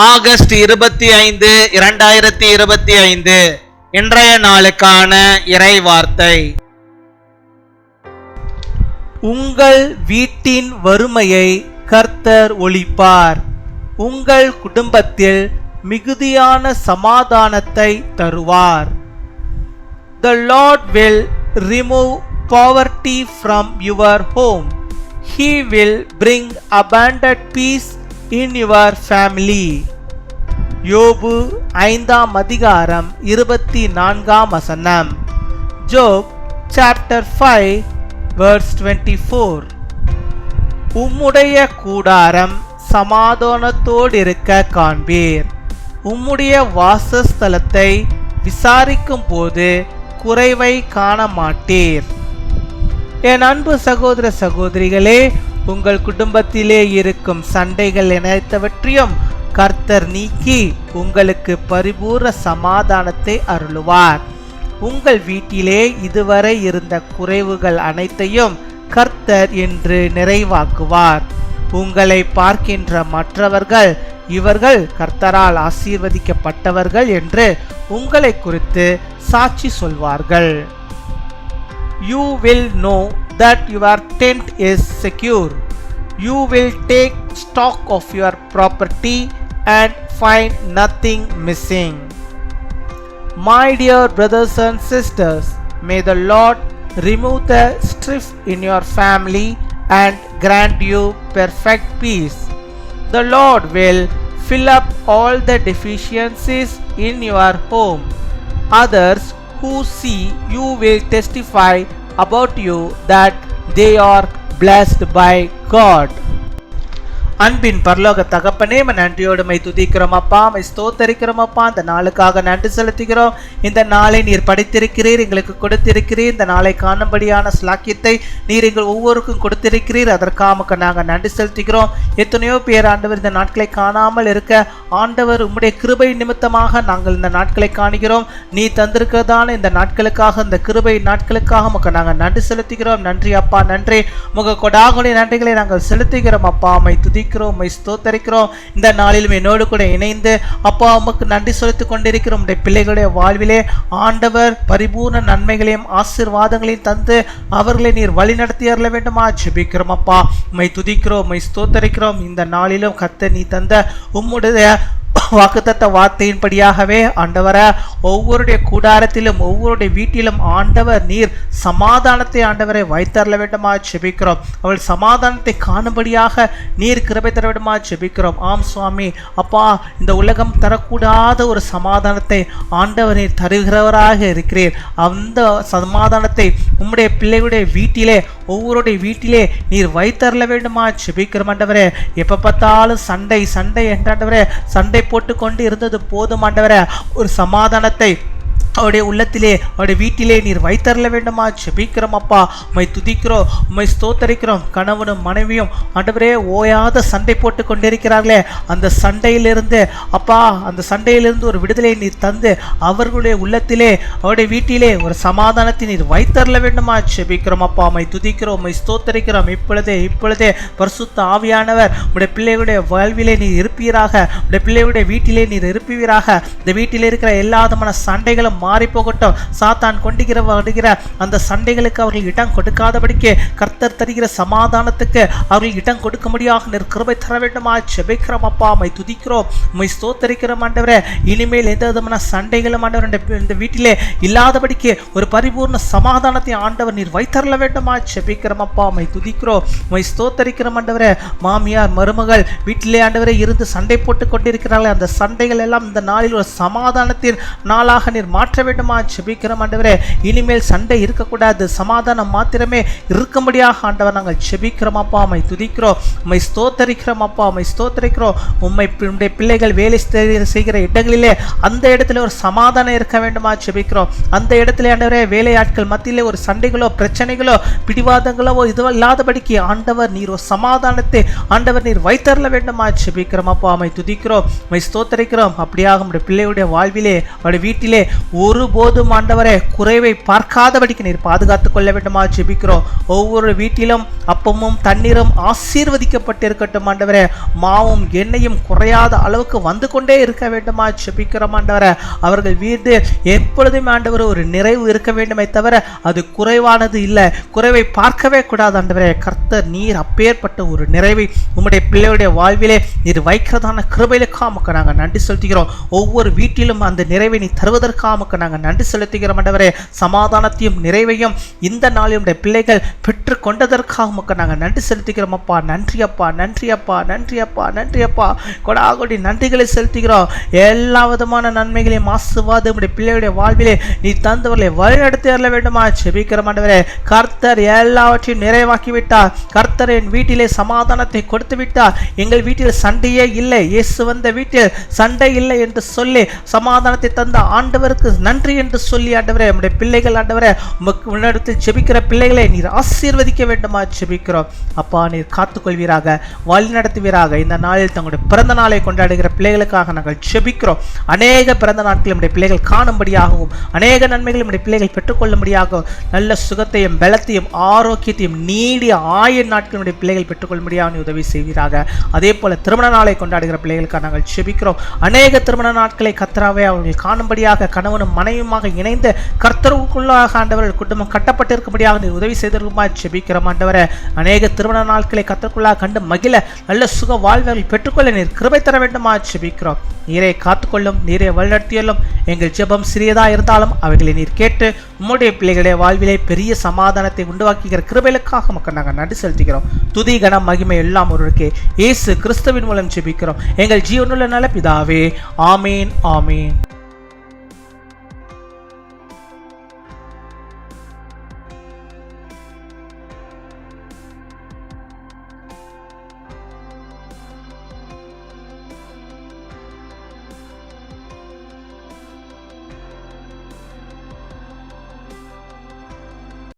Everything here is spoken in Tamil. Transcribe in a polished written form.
ஆகஸ்ட் 25, 2025 இன்றைய நாளுக்கான இறை வார்த்தை. உங்கள் வீட்டின் வறுமையை கர்த்தர் ஒழிப்பார், உங்கள் குடும்பத்தில் மிகுதியான சமாதானத்தை தருவார். The Lord will remove poverty from your home. He will bring abundant peace in your family. யோபு 5ஆம் அதிகாரம் 24ஆம் வசனம். ஜோப் chapter 5 verse 24. உம்முடைய கூடாரம் சமாதானத்தோடு இருக்க காண்பீர், உம்முடைய வாசஸ்தலத்தை விசாரிக்கும் போது குறைவை காண மாட்டீர். என் அன்பு சகோதர சகோதரிகளே, உங்கள் குடும்பத்திலே இருக்கும் சண்டைகள் அனைத்தவற்றையும் கர்த்தர் நீக்கி உங்களுக்கு பரிபூர்ண சமாதானத்தை அருளுவார். உங்கள் வீட்டிலே இதுவரை இருந்த குறைவுகள் அனைத்தையும் கர்த்தர் என்று நிறைவாக்குவார். உங்களை பார்க்கின்ற மற்றவர்கள் இவர்கள் கர்த்தரால் ஆசீர்வதிக்கப்பட்டவர்கள் என்று உங்களை குறித்து சாட்சி சொல்வார்கள். You will know that your tent is secure. You will take stock of your property and find nothing missing. My dear brothers and sisters, may the Lord remove the strife in your family and grant you perfect peace. The Lord will fill up all the deficiencies in your home. Others who see you will testify about you that they are blessed by God. அன்பின் பரலோக தகப்பனே, நன்றியோடு மை துதிக்கிறோம் அப்பா, மை ஸ்தோத்தரிக்கிறோம் அப்பா. இந்த நாளுக்காக நன்றி செலுத்துகிறோம். இந்த நாளை நீர் படைத்திருக்கிறீர், எங்களுக்கு கொடுத்திருக்கிறீர். இந்த நாளை காணும்படியான ஸ்லாக்கியத்தை நீர் எங்கள் ஒவ்வொருக்கும் கொடுத்திருக்கிறீர். அதற்காக நாங்கள் நன்றி செலுத்துகிறோம். எத்தனையோ பேர் ஆண்டவர் இந்த நாட்களை காணாமல் இருக்க, ஆண்டவர் உம்முடைய கிருபை நிமித்தமாக நாங்கள் இந்த நாட்களை காணுகிறோம். நீ தந்திருக்கிறதான இந்த நாட்களுக்காக, இந்த கிருபை நாட்களுக்காக உமக்கு நாங்கள் நன்றி செலுத்துகிறோம். நன்றி அப்பா, நன்றி. உங்க கொடாகுடைய நன்றிகளை நாங்கள் செலுத்துகிறோம் அப்பா. மை துதி ஸ்தோத்தரிக்கிறோம். இந்த நாளிலும் என்னோடு கூட இணைந்து அப்பா உமக்கு நன்றி செலுத்திக் கொண்டிருக்கிறோம். உடைய பிள்ளைகளுடைய வாழ்விலே ஆண்டவர் பரிபூர்ண நன்மைகளையும் ஆசீர்வாதங்களையும் தந்து அவர்களை நீர் வழி நடத்தி அருள வேண்டுமா ஜெபிக்கிறோம் அப்பா. உம்மை துதிக்கிறோம், உம்மை ஸ்தோத்தரிக்கிறோம். இந்த நாளிலும் கர்த்தர் நீ தந்த உம்முடைய வாக்குத்தத்த வார்த்தையின்படியாகவே ஆண்டவர ஒவ்வொருடைய கூடாரத்திலும் ஒவ்வொருடைய வீட்டிலும் ஆண்டவர் நீர் சமாதானத்தை ஆண்டவரை வைத்தரல வேண்டுமா ஜெபிக்கிறோம். அவள் சமாதானத்தை காணும்படியாக நீர் கிருபை தர வேண்டுமா ஜெபிக்கிறோம். ஆம் சுவாமி அப்பா, இந்த உலகம் தரக்கூடாத ஒரு சமாதானத்தை ஆண்டவர் நீர் தருகிறவராக இருக்கிறீர். அந்த சமாதானத்தை உம்முடைய பிள்ளைகளுடைய வீட்டிலே ஒவ்வொருடைய வீட்டிலே நீர் வைத்தரல வேண்டுமா ஜெபிக்கிறோம் ஆண்டவரே. எப்ப பார்த்தாலும் சண்டை சண்டை என்றாண்டவரே, சண்டை போட்டு கொண்டு இருந்தது போதும் ஆண்டவரே. ஒரு சமாதானத்தை அவருடைய உள்ளத்திலே அவருடைய வீட்டிலே நீர் வைத்தரல வேண்டுமா ஜெபிக்கிறோம் அப்பா. உம்மை துதிக்கிறோம், உம்மை ஸ்தோத்தரிக்கிறோம். கணவனும் மனைவியும் ஆண்டவரே ஓயாத சண்டை போட்டு கொண்டிருக்கிறார்களே, அந்த சண்டையிலிருந்து அப்பா, அந்த சண்டையிலிருந்து ஒரு விடுதலை நீர் தந்து அவர்களுடைய உள்ளத்திலே அவருடைய வீட்டிலே ஒரு சமாதானத்தை நீர் வைத்தரல வேண்டுமா ஜெபிக்கிறோம் அப்பா. உம்மை துதிக்கிறோம், உம்மை ஸ்தோத்தரிக்கிறோம். இப்பொழுதே பரிசுத்த ஆவியானவர் உடைய பிள்ளைகளுடைய வாழ்விலே நீர் இருப்பீராக, உடைய பிள்ளைகளுடைய வீட்டிலே நீர் இருப்பீராக. இந்த வீட்டிலே இருக்கிற எல்லா விதமான சண்டைகளும் மாறி போகட்டும். சாத்தான் கொண்டுகிற அந்த சண்டைகளுக்கு அவர்கள் இடம் கொடுக்காதபடிக்கு கர்த்தர் தருகிற சமாதானத்துக்கு அவர்கள் இடம் கொடுக்கும்படியாக நீர் கிருபை தர வேண்டுமா ஜெபிக்கிறோம் அப்பா. உம்மை துதிக்கிறோம், உம்மை ஸ்தோத்தரிக்கிறோம் ஆண்டவரே. இனிமேல் எந்த விதமான சண்டைகளும் ஆண்டவர் இந்த வீட்டிலே இல்லாதபடிக்கு ஒரு பரிபூர்ண சமாதானத்தை ஆண்டவர் நீர் வைத்தரல வேண்டுமா ஜெபிக்கிறோம் அப்பா. உம்மை துதிக்கிறோம், உம்மை ஸ்தோத்தரிக்கிறோம் ஆண்டவரே. மாமியார் மருமகள் வீட்டிலே ஆண்டவரே இருந்து சண்டை போட்டு கொண்டிருக்கிறார்கள். அந்த சண்டைகள் எல்லாம் இந்த நாளில் ஒரு சமாதானத்தின் நாளாக நீர் மாற்ற வேண்டுமா ஜெபிக்கிறோம் ஆண்டவரே. இனிமேல் சண்டை இருக்கக்கூடாது, சமாதானம் மாத்திரமே இருக்கும்படியாக ஆண்டவர் நாங்கள் ஜெபிக்கிறோம் அப்பா. உம்மை துதிக்கிறோம், உம்மை ஸ்தோத்தரிக்கிறோம் அப்பா. உம்மை ஸ்தோத்தரிக்கிறோம். உம்முடைய பிள்ளைகள் வேலை செய்கிற இடங்களிலே அந்த இடத்துல ஒரு சமாதானம் இருக்க வேண்டுமா ஜெபிக்கிறோம். அந்த இடத்துல ஆண்டவரே வேலையாட்கள் மத்தியிலே ஒரு சண்டைகளோ பிரச்சனைகளோ பிடிவாதங்களோ இது இல்லாதபடிக்கு ஆண்டவர் நீர் ஒரு சமாதானத்தை ஆண்டவர் நீர் வைத்தரல வேண்டுமா ஜெபிக்கிறோம் அப்பா. உம்மை துதிக்கிறோம், உம்மை ஸ்தோத்தரிக்கிறோம். அப்படியாக நம்முடைய பிள்ளைகளுடைய வாழ்விலே அவருடைய வீட்டிலே ஒருபோதும் ஆண்டவரே குறைவை பார்க்காதபடிக்கு நீர் பாதுகாத்துக் கொள்ள வேண்டுமா ஜெபிக்கிறோம். ஒவ்வொரு வீட்டிலும் அப்பமும் தண்ணீரும் ஆசீர்வதிக்கப்பட்டிருக்கட்டும் ஆண்டவரே. மாவும் எண்ணெயும் குறையாத அளவுக்கு வந்து கொண்டே இருக்க வேண்டுமா ஜெபிக்கிறோம் ஆண்டவரே. அவர்கள் வீடு எப்பொழுதும் ஆண்டவரே ஒரு நிறைவு இருக்க வேண்டுமே தவிர அது குறைவானது இல்லை. குறைவை பார்க்கவே கூடாது ஆண்டவரே. கர்த்தர் நீர் அப்பேற்பட்ட ஒரு நிறைவை உம்முடைய பிள்ளைகளுடைய வாழ்விலே நீர் வைக்கிறதான கிருபைகளுக்காக நாங்கள் நன்றி செலுத்துகிறோம். ஒவ்வொரு வீட்டிலும் அந்த நிறைவை நீ தருவதற்காக நாங்கள் நன்றி செலுத்துகிறோம் ஆண்டவரே. சமாதானத்தையும் நிறைவையும் இந்த நாளில் உடைய பிள்ளைகள் பெற்று கொண்டதற்காக நாங்கள் நன்றி செலுத்துகிறோம் அப்பா. நன்றி அப்பா, நன்றி அப்பா, நன்றி அப்பா, நன்றி அப்பா. கொடாகொடி நன்றிகளை செலுத்துகிறோம். எல்லா விதமான நன்மைகளையும் ஆசீர்வாதம் உடைய பிள்ளைகளுடைய வாழ்விலே நீ தந்தவர்களை வழிநடத்தி வரல வேண்டுமா ஜெபிக்கிறோம் ஆண்டவரே. கர்த்தர் எல்லாவற்றையும் நிறைவாக்கி விட்டார். கர்த்தர் என் வீட்டிலே சமாதானத்தை கொடுத்து விட்டார். எங்கள் வீட்டில் சண்டையே இல்லை, இயேசு வந்த வீட்டில் சண்டை இல்லை என்று சொல்லி சமாதானத்தை தந்த ஆண்டவருக்கு நன்றி என்று சொல்லி ஆண்டவரே நம்முடைய பிள்ளைகள் ஆண்டவரே உமக்கு முன்னெடுத்து ஜெபிக்கிற பிள்ளைகளை நீர் ஆசீர்வதிக்க வேண்டுமா ஜெபிக்கிறோம் அப்பா. நீர் காத்துக்கொள்வீராக, வழி நடத்துவீராக. இந்த நாளில் தங்களுடைய பிறந்த நாளை கொண்டாடுகிற பிள்ளைகளுக்காக நாங்கள் ஜெபிக்கிறோம். அநேக பிறந்த நாட்கள் நம்முடைய பிள்ளைகள் காணும்படியாகவும் அநேக நன்மைகள் நம்முடைய பிள்ளைகள் பெற்றுக்கொள்ளும்படியாகவும் நல்ல சுகத்தையும் பலத்தையும் ஆரோக்கியத்தையும் நீடிய ஆயுள் நாட்களுடைய பிள்ளைகள் பெற்றுக்கொள்ளும்படியாக உதவி செய்வீராக. அதே போல திருமண நாளை கொண்டாடுகிற பிள்ளைகளுக்காக நாங்கள் ஜெபிக்கிறோம். அநேக திருமண நாட்களை கர்த்தராவே அவர்கள் காணும்படியாக கணவனும் மனைவியுமாக இணைந்து கர்த்தருக்குள்ளாக ஆண்டவர்கள் குடும்பம் கட்டப்பட்டிருக்கும்படியாக நீர் உதவி செய்திருக்குமா ஜெபிக்கிறோம் ஆண்டவரே. அநேக திருமண நாட்களை கர்த்தருக்குள்ளாக கண்டு மகிழ நல்ல சுக வாழ்வுகள் பெற்றுக்கொள்ள நீர் கிருபை தர வேண்டுமா ஜெபிக்கிறோம். நீரை காத்துக்கொள்ளும், நீரை வழிநடத்தியலும். எங்கள் ஜெபம் சிறியதா இருந்தாலும் அவைகளை நீர் கேட்டு உம்முடைய பிள்ளைகளுடைய வாழ்விலே பெரிய சமாதானத்தை உண்டாக்குகிற கிருபைகளுக்காக மக்கள் நாங்கள் நன்றி செலுத்துகிறோம். துதி கனம் மகிமை எல்லாம் ஒருவருக்கே இயேசு கிறிஸ்துவின் மூலம் ஜெபிக்கிறோம் எங்கள் ஜீவனுள்ள நல்ல பிதாவே. ஆமீன், ஆமீன்.